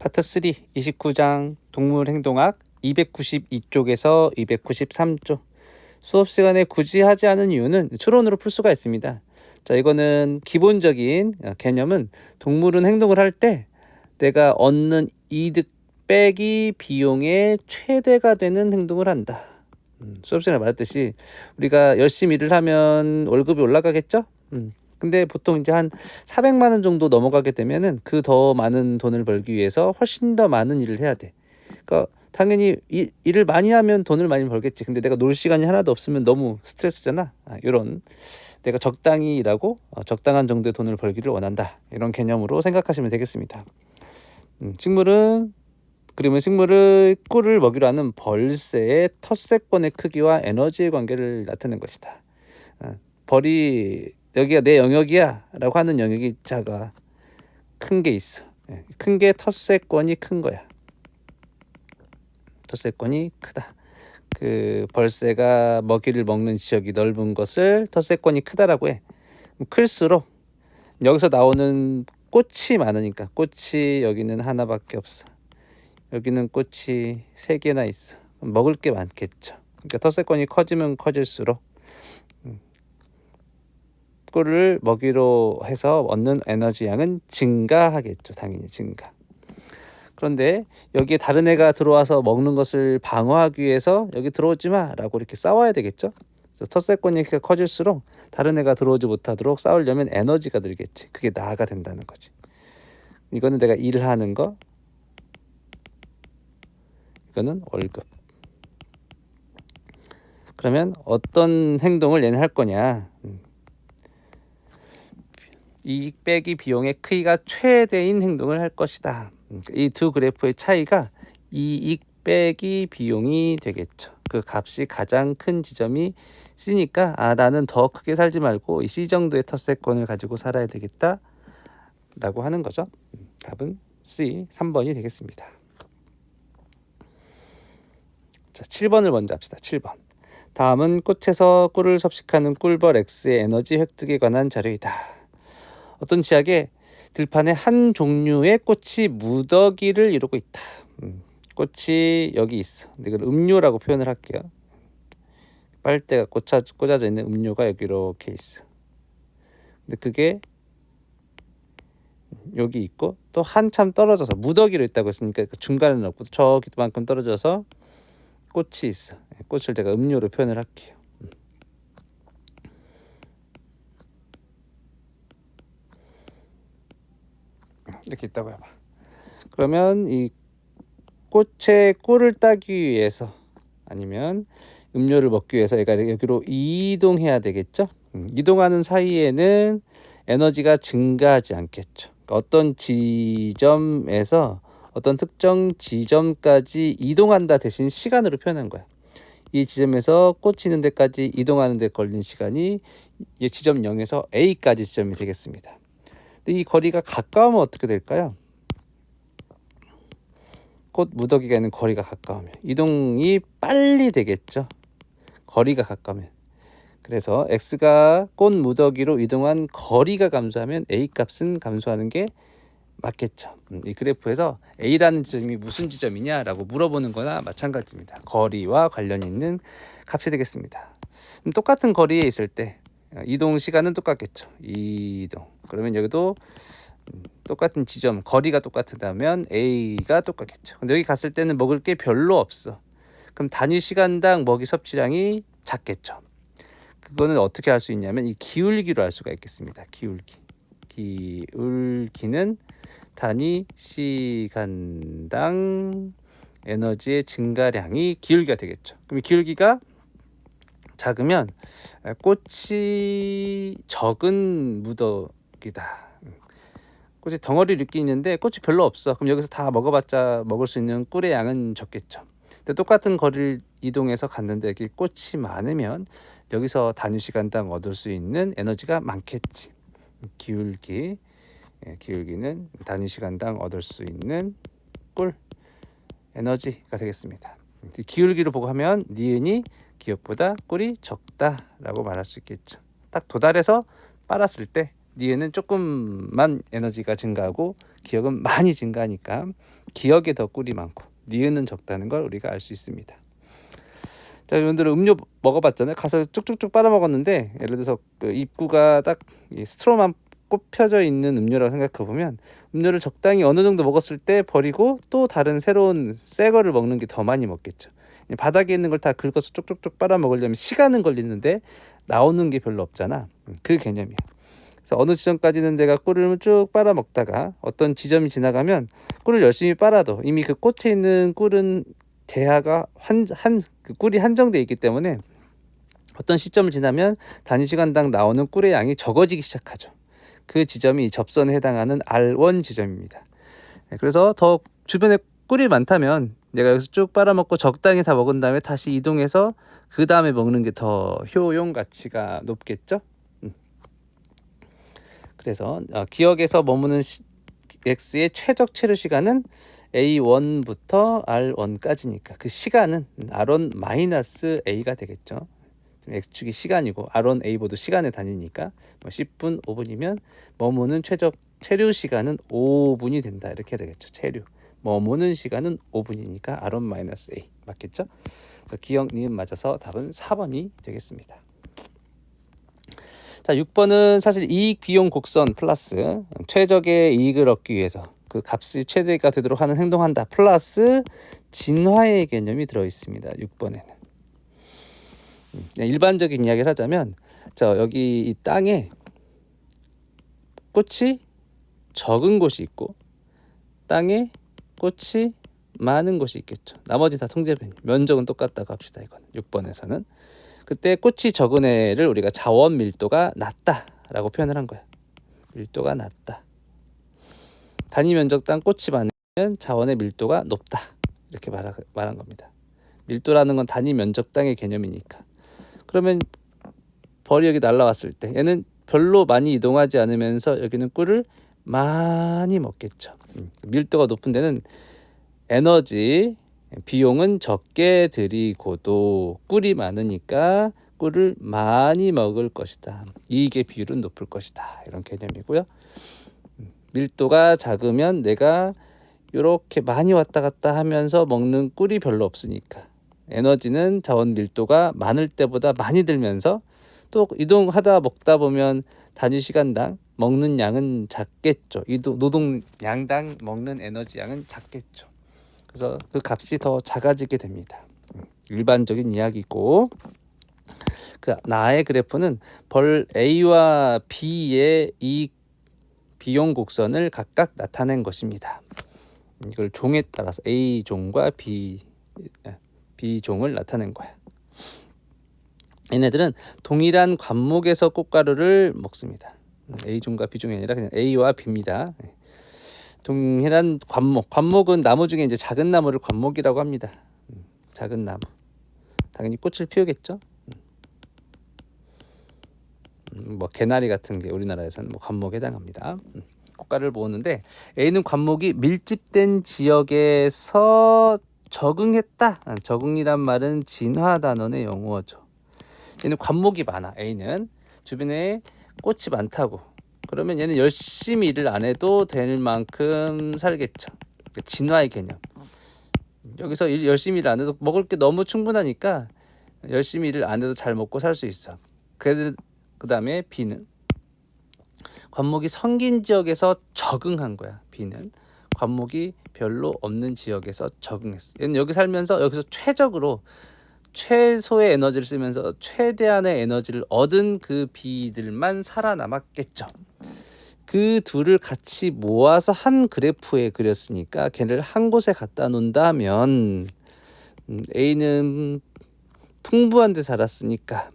파트 3 29장 동물행동학 292쪽에서 293쪽. 수업 시간에 굳이 하지 않은 이유는 추론으로 풀 수가 있습니다. 자, 이거는 기본적인 개념은 동물은 행동을 할 때 내가 얻는 이득 빼기 비용의 최대가 되는 행동을 한다. 수업 시간에 말했듯이 우리가 열심히 일을 하면 월급이 올라가겠죠? 근데 보통 이제 한 400만 원 정도 넘어가게 되면은 그 더 많은 돈을 벌기 위해서 훨씬 더 많은 일을 해야 돼. 그러니까 당연히 일을 많이 하면 돈을 많이 벌겠지. 근데 내가 놀 시간이 하나도 없으면 너무 스트레스잖아. 이런 내가 적당히 일하고 적당한 정도의 돈을 벌기를 원한다. 이런 개념으로 생각하시면 되겠습니다. 식물의 꿀을 먹이로 하는 벌새의 텃세권의 크기와 에너지의 관계를 나타낸 것이다. 벌이 여기가 내 영역이야 라고 하는 영역이 작아. 큰 게 있어. 큰 게 텃세권이 큰 거야. 텃세권이 크다. 그 벌새가 먹이를 먹는 지역이 넓은 것을 텃세권이 크다라고 해. 클수록 여기서 나오는 꽃이 많으니까, 꽃이 여기는 하나밖에 없어. 여기는 꽃이 3개나 있어. 먹을 게 많겠죠. 그러니까 텃세권이 커지면 커질수록 꿀을 먹이로 해서 얻는 에너지 양은 증가하겠죠. 당연히 증가. 그런데 여기에 다른 애가 들어와서 먹는 것을 방어하기 위해서 여기 들어오지 마라고 이렇게 싸워야 되겠죠. 그래서 텃세권이 커질수록 다른 애가 들어오지 못하도록 싸우려면 에너지가 들겠지. 그게 나아가 된다는 거지. 이거는 내가 일을 하는 거, 이거는 월급. 그러면 어떤 행동을 얘는 할 거냐. 이익 빼기 비용의 크기가 최대인 행동을 할 것이다. 이 두 그래프의 차이가 이익 빼기 비용이 되겠죠. 그 값이 가장 큰 지점이 C니까 나는 더 크게 살지 말고 이 C 정도의 텃세권을 가지고 살아야 되겠다 라고 하는 거죠. 답은 C 3번이 되겠습니다. 자, 7번을 먼저 합시다. 7번. 다음은 꽃에서 꿀을 섭식하는 꿀벌 X의 에너지 획득에 관한 자료이다. 어떤 지역에 들판에 한 종류의 꽃이 무더기를 이루고 있다. 꽃이 여기 있어. 근데 이걸 음료라고 표현을 할게요. 빨대가 꽂아져 있는 음료가 여기 이렇게 있어. 근데 그게 여기 있고 또 한참 떨어져서 무더기로 있다고 했으니까 그 중간에는 없고 저기만큼 떨어져서 꽃이 있어. 꽃을 제가 음료로 표현을 할게요. 이렇게 있다고 해봐. 그러면 이 꽃의 꿀을 따기 위해서 아니면 음료를 먹기 위해서 얘가 여기로 이동해야 되겠죠. 이동하는 사이에는 에너지가 증가하지 않겠죠. 그러니까 어떤 지점에서 어떤 특정 지점까지 이동한다 대신 시간으로 표현한 거야. 이 지점에서 꽃이 있는 데까지 이동하는 데 걸린 시간이 이 지점 0에서 A까지 지점이 되겠습니다. 근데 이 거리가 가까우면 어떻게 될까요? 꽃 무더기가 있는 거리가 가까우면 이동이 빨리 되겠죠. 거리가 가까우면. 그래서 X가 꽃 무더기로 이동한 거리가 감소하면 A 값은 감소하는 게 맞겠죠. 이 그래프에서 A라는 지점이 무슨 지점이냐라고 물어보는 거나 마찬가지입니다. 거리와 관련 있는 값이 되겠습니다. 똑같은 거리에 있을 때 이동 시간은 똑같겠죠. 이동. 그러면 여기도 똑같은 지점, 거리가 똑같다면 A가 똑같겠죠. 근데 여기 갔을 때는 먹을 게 별로 없어. 그럼 단위 시간당 먹이 섭취량이 작겠죠. 그거는 어떻게 할 수 있냐면 이 기울기로 할 수가 있겠습니다. 기울기는 단위 시간당 에너지의 증가량이 기울기가 되겠죠. 그럼 기울기가 작으면 꽃이 적은 무더기다. 꽃이 덩어리를 이렇게 있는데 꽃이 별로 없어. 그럼 여기서 다 먹어봤자 먹을 수 있는 꿀의 양은 적겠죠. 근데 똑같은 거리를 이동해서 갔는데 여기 꽃이 많으면 여기서 단위 시간당 얻을 수 있는 에너지가 많겠지. 기울기는 단위 시간당 얻을 수 있는 꿀 에너지가 되겠습니다. 기울기를 보고 하면 니은이 기억보다 꿀이 적다라고 말할 수 있겠죠. 딱 도달해서 빨았을 때 니은은 조금만 에너지가 증가하고 기억은 많이 증가하니까 기억에 더 꿀이 많고 니은은 적다는 걸 우리가 알 수 있습니다. 자, 여러분들은 음료 먹어봤잖아요. 가서 쭉쭉쭉 빨아먹었는데 예를 들어서 그 입구가 딱 스트로만 꼽혀져 있는 음료라고 생각해보면 음료를 적당히 어느 정도 먹었을 때 버리고 또 다른 새로운 새 거를 먹는 게 더 많이 먹겠죠. 바닥에 있는 걸 다 긁어서 쪽쪽쪽 빨아먹으려면 시간은 걸리는데 나오는 게 별로 없잖아. 그 개념이야. 그래서 어느 지점까지는 내가 꿀을 쭉 빨아먹다가 어떤 지점이 지나가면 꿀을 열심히 빨아도 이미 그 꽃에 있는 꿀은 대하가 그 꿀이 한정돼 있기 때문에 어떤 시점을 지나면 단위 시간당 나오는 꿀의 양이 적어지기 시작하죠. 그 지점이 접선에 해당하는 R1 지점입니다. 그래서 더 주변에 꿀이 많다면 내가 여기서 쭉 빨아먹고 적당히 다 먹은 다음에 다시 이동해서 그 다음에 먹는 게 더 효용 가치가 높겠죠. 그래서 기억에서 머무는 X의 최적 체류 시간은 A1부터 R1까지니까 그 시간은 R1-A가 되겠죠. X축이 시간이고 R1A보도 시간의 단위니까 10분, 5분이면 머무는 최적 체류 시간은 5분이 된다. 이렇게 되겠죠. 체류. 머무는 시간은 5분이니까 R1-A 맞겠죠? 그래서 기억, 니은 맞아서 답은 4번이 되겠습니다. 자, 6번은 사실 이익 비용 곡선 플러스 최적의 이익을 얻기 위해서 그 값이 최대가 되도록 하는 행동한다 플러스 진화의 개념이 들어 있습니다. 6번에는 일반적인 이야기를 하자면 여기 이 땅에 꽃이 적은 곳이 있고 땅에 꽃이 많은 곳이 있겠죠. 나머지 다 통제변이 면적은 똑같다고 합시다. 이거는 6번에서는 그때 꽃이 적은 애를 우리가 자원 밀도가 낮다라고 표현을 한 거야. 밀도가 낮다. 단위 면적당 꽃이 많으면 자원의 밀도가 높다. 이렇게 말한 겁니다. 밀도라는 건 단위 면적당의 개념이니까. 그러면 벌이 여기 날라왔을 때 얘는 별로 많이 이동하지 않으면서 여기는 꿀을 많이 먹겠죠. 밀도가 높은 데는 에너지 비용은 적게 들이고도 꿀이 많으니까 꿀을 많이 먹을 것이다. 이익의 비율은 높을 것이다. 이런 개념이고요. 밀도가 작으면 내가 이렇게 많이 왔다 갔다 하면서 먹는 꿀이 별로 없으니까 에너지는 자원 밀도가 많을 때보다 많이 들면서 또 이동하다 먹다 보면 단위 시간당 먹는 양은 작겠죠. 노동 양당 먹는 에너지 양은 작겠죠. 그래서 그 값이 더 작아지게 됩니다. 일반적인 이야기고 그 나의 그래프는 벌 A와 B의 이익 비용 곡선을 각각 나타낸 것입니다. 이걸 종에 따라서 A종과 B종을 나타낸 거야. 얘네들은 동일한 관목에서 꽃가루를 먹습니다. A종과 B종이 아니라 그냥 A와 B입니다. 동일한 관목은 나무 중에 이제 작은 나무를 관목이라고 합니다. 작은 나무. 당연히 꽃을 피우겠죠. 개나리 같은 게 우리나라에서는 관목에 해당합니다. 꽃가루를 모으는데 A는 관목이 밀집된 지역에서 적응했다. 적응이란 말은 진화 단원의 영어죠. 얘는 관목이 많아. A는 주변에 꽃이 많다고. 그러면 얘는 열심히 일을 안 해도 될 만큼 살겠죠. 진화의 개념. 여기서 열심히 일 안 해도 먹을 게 너무 충분하니까 열심히 일을 안 해도 잘 먹고 살 수 있어. 그 다음에 B는 관목이 성긴 지역에서 적응한 거야. B는 관목이 별로 없는 지역에서 적응했어. 얘는 여기 살면서 여기서 최소의 에너지를 쓰면서 최대한의 에너지를 얻은 그 B들만 살아남았겠죠. 그 둘을 같이 모아서 한 그래프에 그렸으니까 걔를 한 곳에 갖다 놓는다면 A는 풍부한 데 살았으니까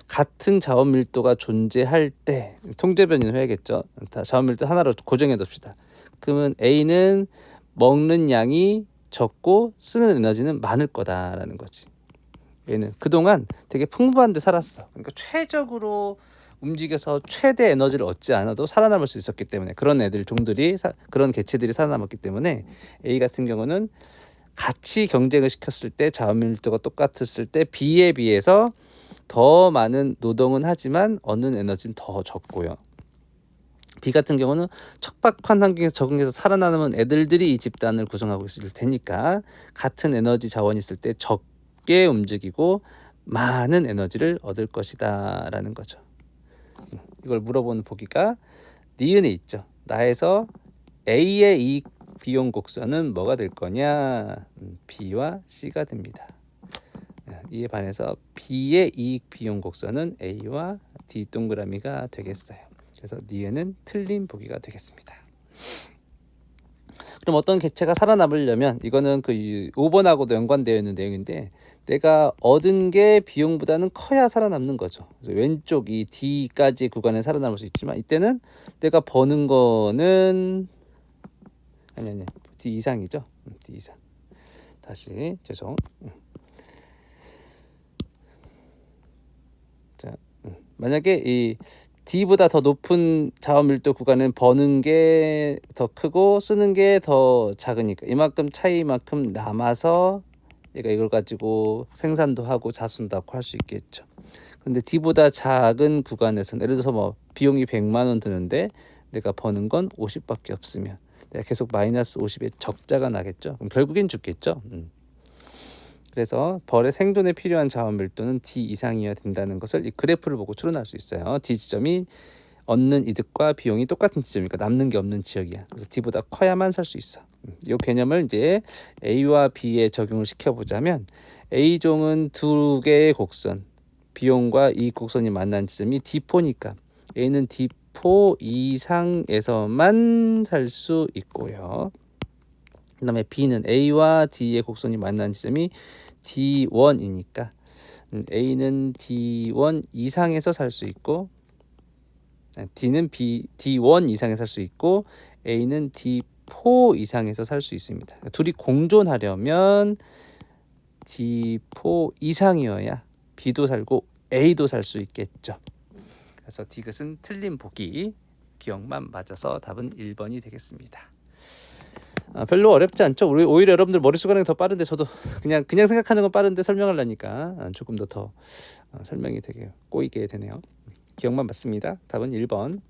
같은 자원 밀도가 존재할 때 통제변이는 해야겠죠. 자원 밀도 하나로 고정해 둡시다. 그러면 A는 먹는 양이 적고 쓰는 에너지는 많을 거다라는 거지. 얘는 그동안 되게 풍부한 데 살았어. 그러니까 최적으로 움직여서 최대 에너지를 얻지 않아도 살아남을 수 있었기 때문에 그런 그런 개체들이 살아남았기 때문에 A 같은 경우는 같이 경쟁을 시켰을 때 자원 밀도가 똑같았을 때 B에 비해서 더 많은 노동은 하지만 얻는 에너지는 더 적고요. B 같은 경우는 척박한 환경에서 적응해서 살아남은 애들들이 이 집단을 구성하고 있을 테니까 같은 에너지 자원이 있을 때 적게 움직이고 많은 에너지를 얻을 것이다 라는 거죠. 이걸 물어보는 보기가 니은에 있죠. 나에서 A의 이익 비용 곡선은 뭐가 될 거냐? B와 C가 됩니다. 이에 반해서 B의 이익 비용 곡선은 A와 D 동그라미가 되겠어요. 그래서 니은은 틀린 보기가 되겠습니다. 그럼 어떤 개체가 살아남으려면 이거는 그 5번하고도 연관되어 있는 내용인데 내가 얻은 게 비용보다는 커야 살아남는 거죠. 그래서 왼쪽 이 D까지 구간에 살아남을 수 있지만 이때는 내가 버는 거는 아니 D 이상이죠. D 이상. 다시 죄송. 자, 만약에 이 D보다 더 높은 자원 밀도 구간은 버는 게 더 크고 쓰는 게 더 작으니까 이만큼 차이만큼 남아서 얘가 이걸 가지고 생산도 하고 자순도 하고 할 수 있겠죠. 근데 D보다 작은 구간에서는 예를 들어서 뭐 비용이 100만 원 드는데 내가 버는 건 50밖에 없으면 내가 계속 마이너스 50의 적자가 나겠죠. 그럼 결국엔 죽겠죠. 그래서 벌의 생존에 필요한 자원 밀도는 D 이상이어야 된다는 것을 이 그래프를 보고 추론할 수 있어요. D 지점이 얻는 이득과 비용이 똑같은 지점이니까 남는 게 없는 지역이야. 그래서 D보다 커야만 살 수 있어. 이 개념을 이제 A와 B에 적용을 시켜보자면 A종은 두 개의 곡선, 비용과 이익 곡선이 만난 지점이 D4니까 A는 D4 이상에서만 살 수 있고요. 그 다음에 B는 A와 D의 곡선이 만난 지점이 D1이니까 A는 D1 이상에서 살 수 있고 D는 D1 이상에서 살 수 있고 A는 D4 이상에서 살 수 있습니다. 둘이 공존하려면 D4 이상이어야 B도 살고 A도 살 수 있겠죠. 그래서 디귿은 틀린 보기, 기억만 맞아서 답은 1번이 되겠습니다. 별로 어렵지 않죠. 오히려 여러분들 머릿속 하는 게 더 빠른데 저도 그냥 생각하는 건 빠른데 설명하려니까 조금 더 설명이 되게 꼬이게 되네요. 기억만 맞습니다. 답은 1번.